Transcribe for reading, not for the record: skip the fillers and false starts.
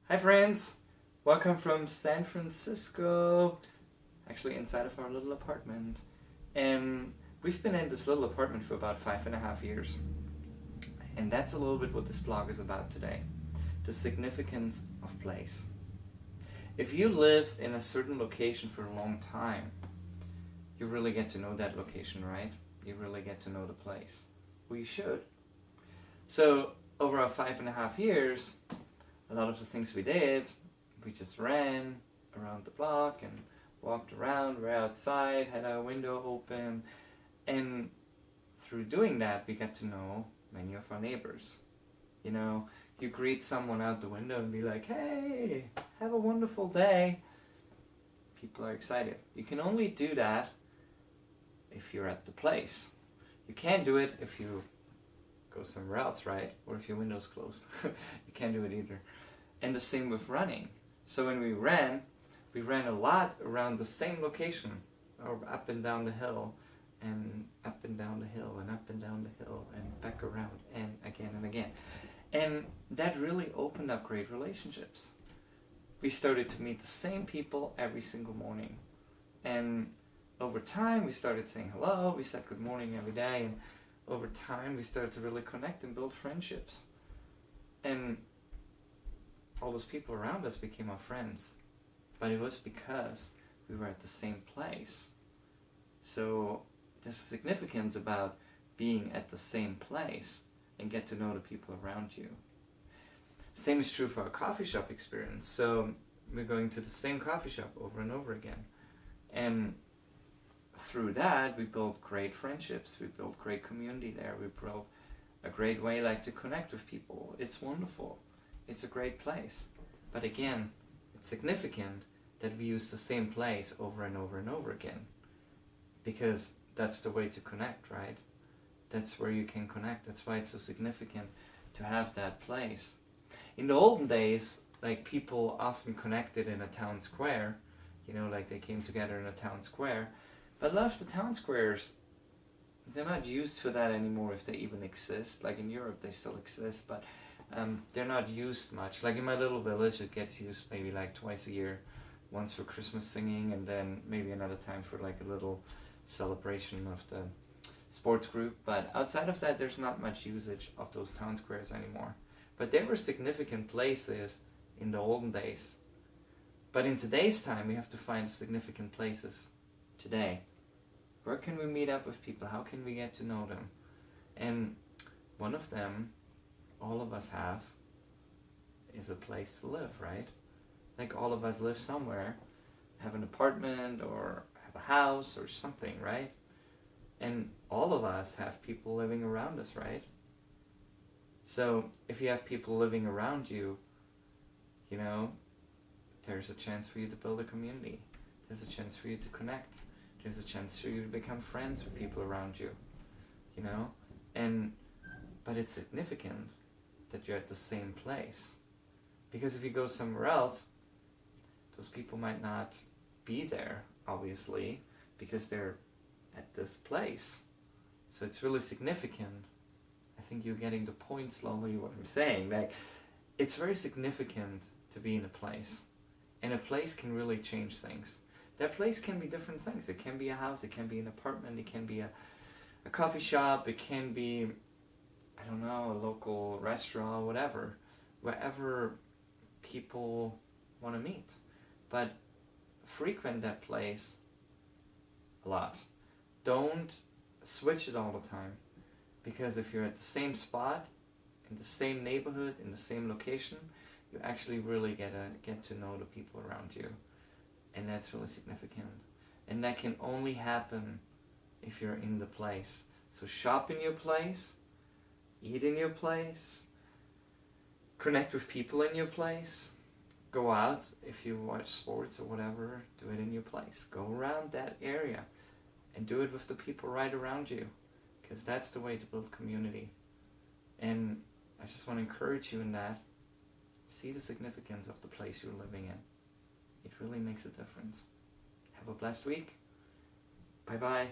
Hi friends, welcome from San Francisco, actually inside of our little apartment. And we've been in this little apartment for about 5.5 years. And that's a little bit what this blog is about today, the significance of place. If you live in a certain location for a long time, you really get to know that location, right? You really get to know the place. Well, you should. So over our 5.5 years, a lot of the things we did, we just ran around the block and walked around, we're outside, had our window open, and through doing that we got to know many of our neighbors. You know, you greet someone out the window and be like, hey, have a wonderful day. People are excited. You can only do that if you're at the place. You can't do it if you go somewhere else, right? Or if your window's closed. You can't do it either. And the same with running. So when we ran a lot around the same location, or up and down the hill, and up and down the hill, and up and down the hill, and back around, and again and again. And that really opened up great relationships. We started to meet the same people every single morning. And over time, we started saying hello, we said good morning every day, and over time, we started to really connect and build friendships. And all those people around us became our friends. But it was because we were at the same place. So there's significance about being at the same place and get to know the people around you. Same is true for our coffee shop experience. So we're going to the same coffee shop over and over again. And through that, we built great friendships. We built great community there. We built a great way to connect with people. It's wonderful. It's a great place. But again, it's significant that we use the same place over and over and over again. Because that's the way to connect, right? That's where you can connect. That's why it's so significant to have that place. In the olden days, people often connected in a town square. They came together in a town square. But a lot of the town squares, they're not used for that anymore if they even exist. Like in Europe, they still exist, but they're not used much. Like in my little village, it gets used maybe twice a year. Once for Christmas singing, and then maybe another time for a little celebration of the sports group. But outside of that, there's not much usage of those town squares anymore. But they were significant places in the olden days. But in today's time, we have to find significant places today. Where can we meet up with people? How can we get to know them? And one of them, all of us have, is a place to live, right? All of us live somewhere, have an apartment or have a house or something, right? And all of us have people living around us, right? So if you have people living around you, there's a chance for you to build a community. There's a chance for you to connect. There's a chance for you to become friends with people around you, but it's significant that you're at the same place. Because if you go somewhere else, those people might not be there, obviously, because they're at this place. So it's really significant. I think you're getting the point slowly what I'm saying. It's very significant to be in a place. And a place can really change things. That place can be different things. It can be a house, it can be an apartment, it can be a coffee shop, it can be, a local restaurant, whatever. Wherever people want to meet. But frequent that place a lot. Don't switch it all the time. Because if you're at the same spot, in the same neighborhood, in the same location, you actually really get to know the people around you. And that's really significant. And that can only happen if you're in the place. So shop in your place, eat in your place, connect with people in your place, go out if you watch sports or whatever, do it in your place. Go around that area and do it with the people right around you. Because that's the way to build community. And I just want to encourage you in that. See the significance of the place you're living in. It really makes a difference. Have a blessed week. Bye-bye.